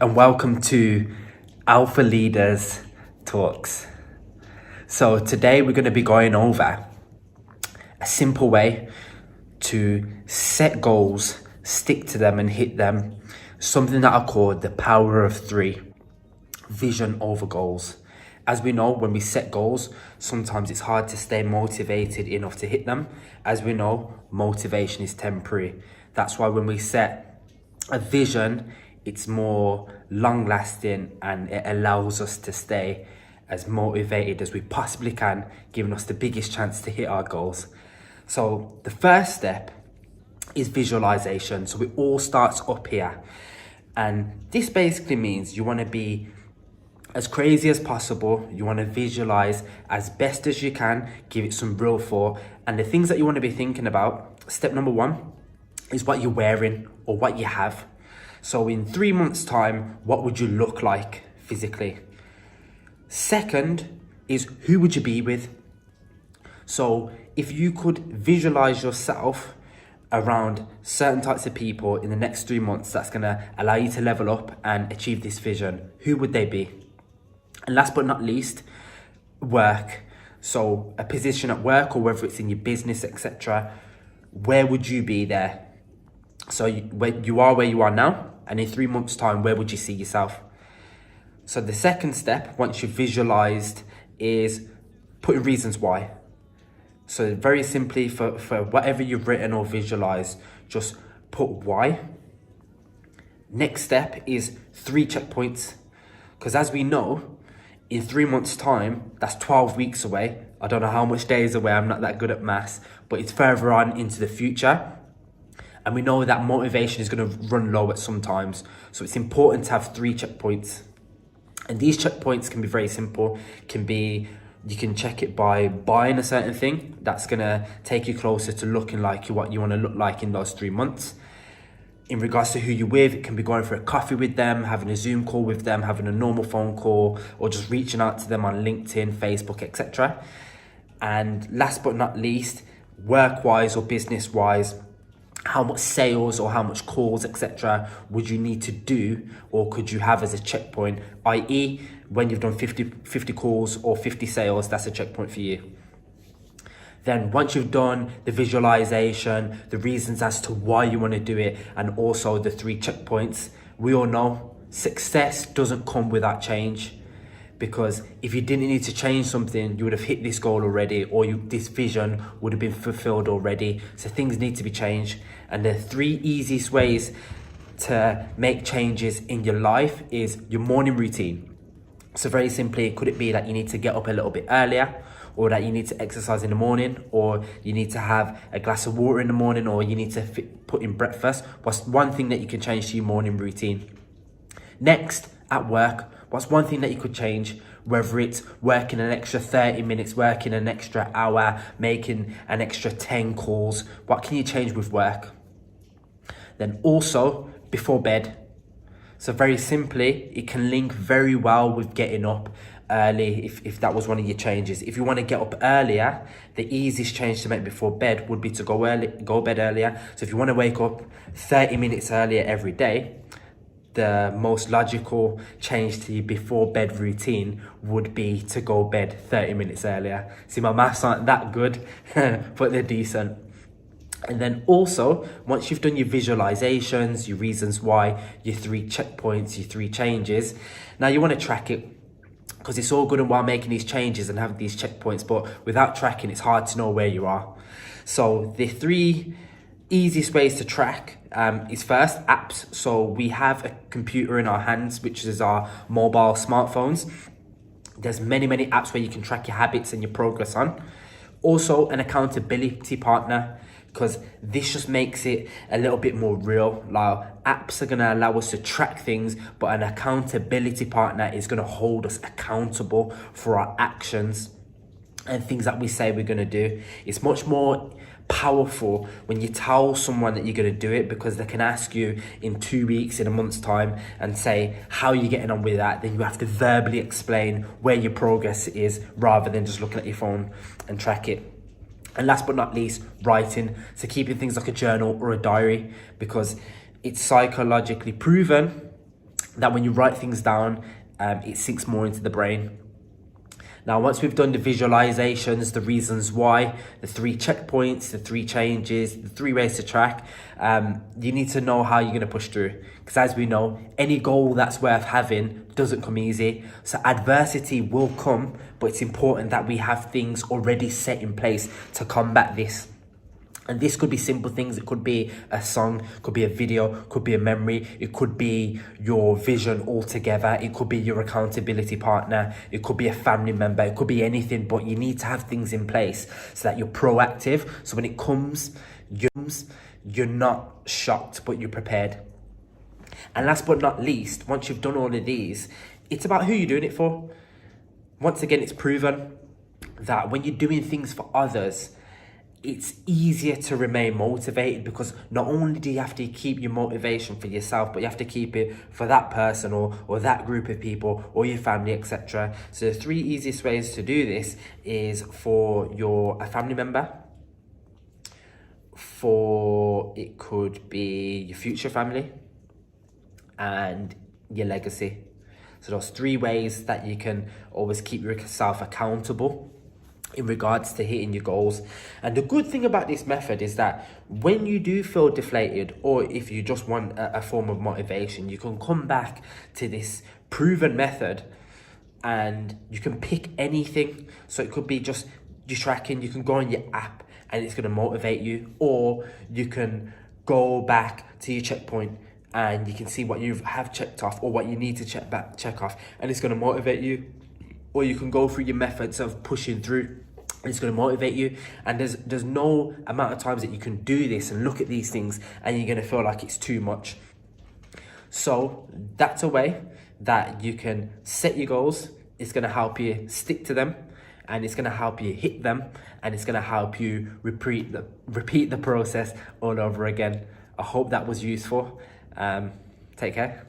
and welcome to Alpha Leaders Talks. So today we're going to be going over a simple way to set goals, stick to them and hit them. Something that I call the power of three, vision over goals. As we know, when we set goals, sometimes it's hard to stay motivated enough to hit them. As we know, motivation is temporary. That's why when we set a vision, it's more long lasting and it allows us to stay as motivated as we possibly can, giving us the biggest chance to hit our goals. So the first step is visualization. So it all starts up here. And this basically means you want to be as crazy as possible. You want to visualize as best as you can, give it some real thought. And the things that you want to be thinking about, step number one is what you're wearing or what you have. So in 3 months' time, what would you look like physically? Second is who would you be with? So if you could visualize yourself around certain types of people in the next 3 months, that's going to allow you to level up and achieve this vision. Who would they be? And last but not least, work. So a position at work, or whether it's in your business, etc. Where would you be there? So where you are now, and in 3 months' time, where would you see yourself? So the second step, once you've visualized, is putting reasons why. So very simply, for whatever you've written or visualized, just put why. Next step is 3 checkpoints. Because as we know, in 3 months' time, that's 12 weeks away. I don't know how much days away, I'm not that good at maths, but it's further on into the future. And we know that motivation is going to run low at some times. So it's important to have 3 checkpoints. And these checkpoints can be very simple. You can check it by buying a certain thing. That's going to take you closer to looking like what you want to look like in those 3 months. In regards to who you're with, it can be going for a coffee with them, having a Zoom call with them, having a normal phone call, or just reaching out to them on LinkedIn, Facebook, etc. And last but not least, work-wise or business-wise, how much sales or how much calls, etc. would you need to do or could you have as a checkpoint, i.e. when you've done 50 calls or 50 sales, that's a checkpoint for you. Then once you've done the visualization, the reasons as to why you want to do it, and also the 3 checkpoints, we all know success doesn't come without change. Because if you didn't need to change something, you would have hit this goal already, or this vision would have been fulfilled already. So things need to be changed. And the 3 easiest ways to make changes in your life is your morning routine. So very simply, could it be that you need to get up a little bit earlier, or that you need to exercise in the morning, or you need to have a glass of water in the morning, or you need to put in breakfast? What's one thing that you can change to your morning routine? Next, at work, what's one thing that you could change? Whether it's working an extra 30 minutes, working an extra hour, making an extra 10 calls, what can you change with work? Then also, before bed. So very simply, it can link very well with getting up early, if that was one of your changes. If you want to get up earlier, the easiest change to make before bed would be to go bed earlier. So if you want to wake up 30 minutes earlier every day, the most logical change to your before bed routine would be to go bed 30 minutes earlier. See, my maths aren't that good, but they're decent. And then also, once you've done your visualizations, your reasons why, your 3 checkpoints, your 3 changes, now you want to track it. Because it's all good and well making these changes and having these checkpoints, but without tracking, it's hard to know where you are. So the 3 easiest ways to track is first, apps. So we have a computer in our hands, which is our mobile smartphones. There's many apps where you can track your habits and your progress on. Also, an accountability partner, because this just makes it a little bit more real. Like, apps are going to allow us to track things, but an accountability partner is going to hold us accountable for our actions and things that we say we're going to do. It's much more powerful when you tell someone that you're going to do it, because they can ask you in 2 weeks, in a month's time, and say how you're getting on with that. Then you have to verbally explain where your progress is, rather than just looking at your phone and track it. And last but not least, writing. So keeping things like a journal or a diary, because it's psychologically proven that when you write things down, it sinks more into the brain. Now, once we've done the visualizations, the reasons why, the 3 checkpoints, the 3 changes, the 3 ways to track, you need to know how you're going to push through. Because as we know, any goal that's worth having doesn't come easy. So adversity will come, but it's important that we have things already set in place to combat this. And this could be simple things. It could be a song, could be a video, could be a memory. It could be your vision altogether. It could be your accountability partner. It could be a family member. It could be anything, but you need to have things in place so that you're proactive. So when it comes, you're not shocked, but you're prepared. And last but not least, once you've done all of these, it's about who you're doing it for. Once again, it's proven that when you're doing things for others, it's easier to remain motivated, because not only do you have to keep your motivation for yourself, but you have to keep it for that person or that group of people or your family, etc. So the 3 easiest ways to do this is for a family member, it could be your future family, and your legacy. So those 3 ways that you can always keep yourself accountable in regards to hitting your goals. And the good thing about this method is that when you do feel deflated, or if you just want a form of motivation, you can come back to this proven method and you can pick anything. So it could be just your tracking. You can go on your app and it's going to motivate you, or you can go back to your checkpoint and you can see what you have checked off or what you need to check off, and it's going to motivate you. Or you can go through your methods of pushing through, and it's going to motivate you. And there's no amount of times that you can do this and look at these things and you're going to feel like it's too much. So that's a way that you can set your goals. It's going to help you stick to them, and it's going to help you hit them, and it's going to help you repeat the process all over again. I hope that was useful. Take care.